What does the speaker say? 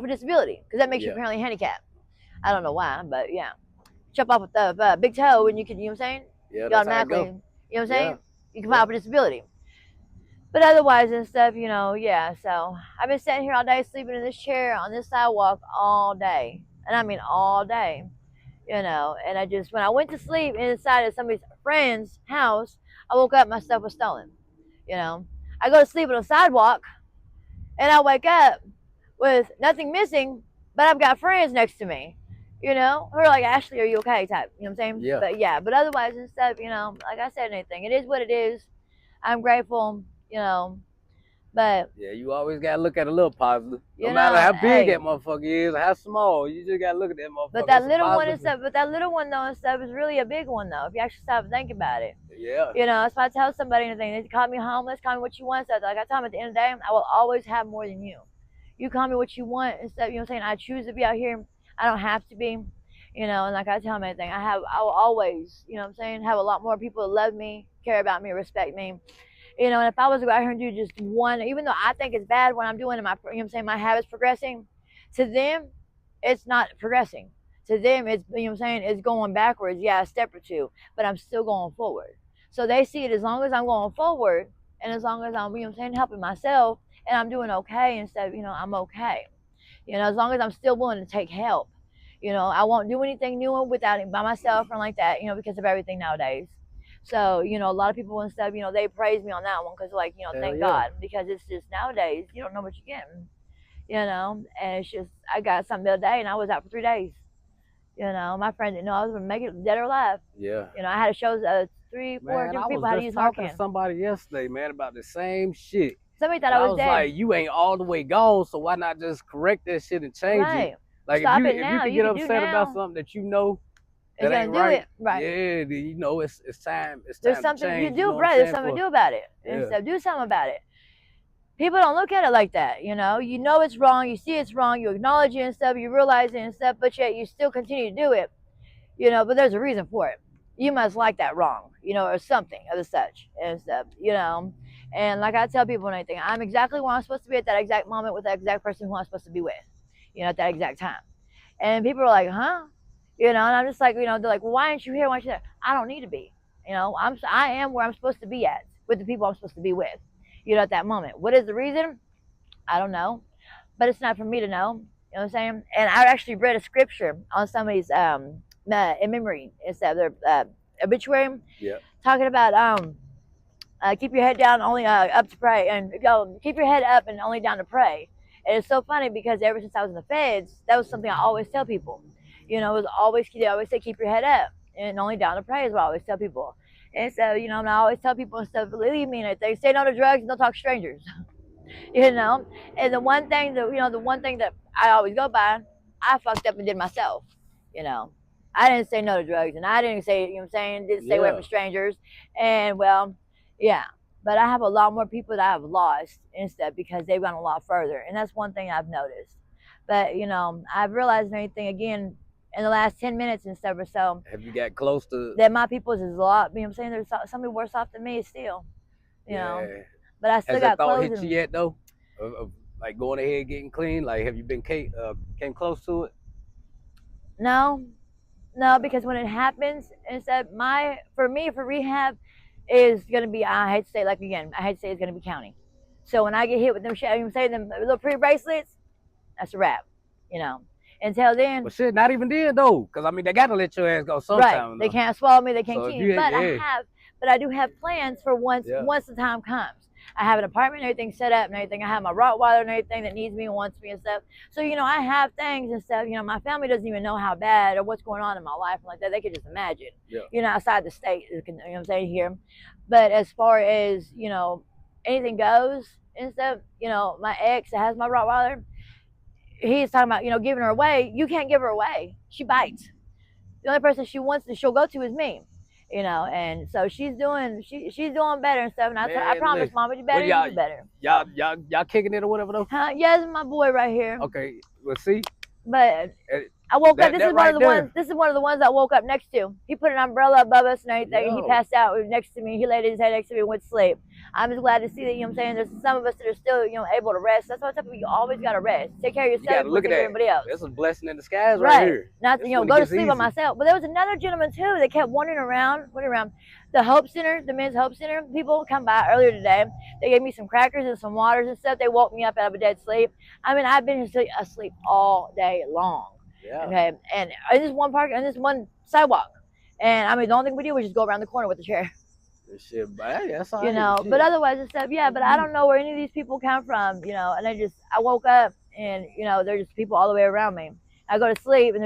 for disability because that makes you apparently handicapped. I don't know why, but yeah. Chop off with the big toe and you can, you know what I'm saying? Yeah, You that's how it automatically, go. you know what I'm saying? You can Yeah. file for disability. But otherwise and stuff, you know, yeah. So I've been sitting here all day sleeping in this chair on this sidewalk all day. And I mean all day, you know. And I just, when I went to sleep inside of somebody's friend's house, I woke up, my stuff was stolen, you know. I go to sleep on a sidewalk and I wake up with nothing missing, but I've got friends next to me, you know, who are like, Ashley, are you okay? Type, you know what I'm saying? Yeah. But yeah, but otherwise and stuff, you know, like I said, anything, it is what it is. I'm grateful, you know, but Yeah, you always gotta look at a little positive. No you matter know, how big hey, that motherfucker is or how small, you just gotta look at that but motherfucker. that It's a little one and positive. stuff, but that little one though and stuff is really a big one though. If you actually stop and think about it, Yeah. you know, if I tell somebody anything, they call me homeless, call me what you want, stuff. Like I tell them at the end of the day, I will always have more than you. You call me what you want and stuff. You know what I'm saying? I choose to be out here. I don't have to be. You know, and like I tell them anything, I will always, you know what I'm saying, have a lot more people that love me, care about me, respect me. You know, and if I was to go out here and do just one, even though I think it's bad what I'm doing and my, you know what I'm saying, my habits progressing, to them, it's not progressing. To them, it's, you know what I'm saying, it's going backwards, yeah, a step or two, but I'm still going forward. So they see it as long as I'm going forward and as long as I'm, you know what I'm saying, helping myself and I'm doing okay and stuff, you know, I'm okay. You know, as long as I'm still willing to take help. You know, I won't do anything new without it by myself or like that, you know, because of everything nowadays. So, you know, a lot of people and stuff, you know, they praise me on that one because, like, you know, Hell thank yeah. God. Because it's just nowadays, you don't know what you're getting, you know. And it's just, I got something the other day and I was out for 3 days. You know, my friend didn't know I was going to make it dead or alive. Yeah. You know, I had to show 3, 4 Man, I different was people how to just use talking to Narcan. somebody yesterday, man, about the same shit. Somebody thought And I I was was dead. like, you ain't all the way gone, so why not just correct that shit and change it? Right. Like Stop it if you now. could You get can do upset about now. something that you know It's that going ain't to do right, it. Right. yeah, then you know it's time There's to something you change, you do, know what I'm right? There's saying? something to do about it. And Yeah. stuff. Do something about it. People don't look at it like that, you know. You know it's wrong, you see it's wrong, you acknowledge it and stuff, you realize it and stuff, but yet you still continue to do it, you know, but there's a reason for it. You must like that wrong, you know, or something of the such and stuff, you know. And like I tell people and everything, I'm exactly where I'm supposed to be at that exact moment with that exact person who I'm supposed to be with, you know, at that exact time. And people are like, huh? You know, and I'm just like, you know, they're like, well, why aren't you here? Why aren't you there? I don't need to be. You know, I am where I'm supposed to be at with the people I'm supposed to be with, you know, at that moment. What is the reason? I don't know, but it's not for me to know. You know what I'm saying? And I actually read a scripture on somebody's in memory instead of their obituary, Yeah. talking about keep your head down, only up to pray, and go keep your head up and only down to pray. And it's so funny because ever since I was in the feds, that was something I always tell people. You know, it was always they always say keep your head up and only down to pray is what I always tell people. And so, you know, and I always tell people and stuff, believe me, if they say no to drugs, don't talk to strangers. You know, and the one thing that, you know, the one thing that I always go by, I fucked up and did myself. You know, I didn't say no to drugs and I didn't say, you know what I'm saying, didn't stay away from strangers. And well, yeah, but I have a lot more people that I've lost instead because they've gone a lot further, and that's one thing I've noticed. But you know, I've realized anything again in the last 10 minutes and stuff or so. Have you got close to that my people's is a lot? You know what I'm saying? There's somebody worse off than me still. You know, but I still has that got thought clothes. hit you yet though? Of like going ahead getting clean? Like have you been came close to it? No, no, because when it happens, instead for me for rehab is gonna be, I hate to say it, like again, I hate to say it's gonna be county. So when I get hit with them shit, I'm saying them little pretty bracelets, that's a wrap. You know. Until then, But shit, not even then though, because I mean they gotta let your ass go sometime. Right. They can't swallow me, they can't So keep me. But I do have plans for once the time comes. I have an apartment and everything set up and everything. I have my Rottweiler and everything that needs me and wants me and stuff. So, you know, I have things and stuff. You know, my family doesn't even know how bad or what's going on in my life and like that. They can just imagine, you know, outside the state, you know what I'm saying, here. But as far as, you know, anything goes and stuff, you know, my ex that has my Rottweiler, he's talking about, you know, giving her away. You can't give her away. She bites. The only person she wants to she'll go to is me. You know, and so she's doing better and stuff. And I promise, Mama, you better, you do better. Y'all kicking it or whatever though? Huh? Yeah, this is my boy right here. Okay, well see. But I woke up. That This that is one of right the there. ones. This is one of the ones I woke up next to. He put an umbrella above us and everything, and he Yo. passed out next to me. He laid his head next to me and went to sleep. I'm just glad to see that. You know what I'm saying? There's some of us that are still, able to rest. That's why I tell people you always got to rest. Take care of You yourself gotta before you look at take care of that. everybody else. That's a blessing in disguise right Right. here. Not That's to, when it go to gets sleep on easy. myself. But there was another gentleman too that kept wandering around, The Hope Center, the Men's Hope Center people come by earlier today. They gave me some crackers and some waters and stuff. They woke me up out of a dead sleep. I mean, I've been asleep all day long. Yeah. Okay. And in this one sidewalk. And I mean, the only thing we do was just go around the corner with the chair. Shit, but hey, that's all right. But otherwise and stuff, yeah. But I don't know where any of these people come from, and I woke up and, there's just people all the way around me. I go to sleep and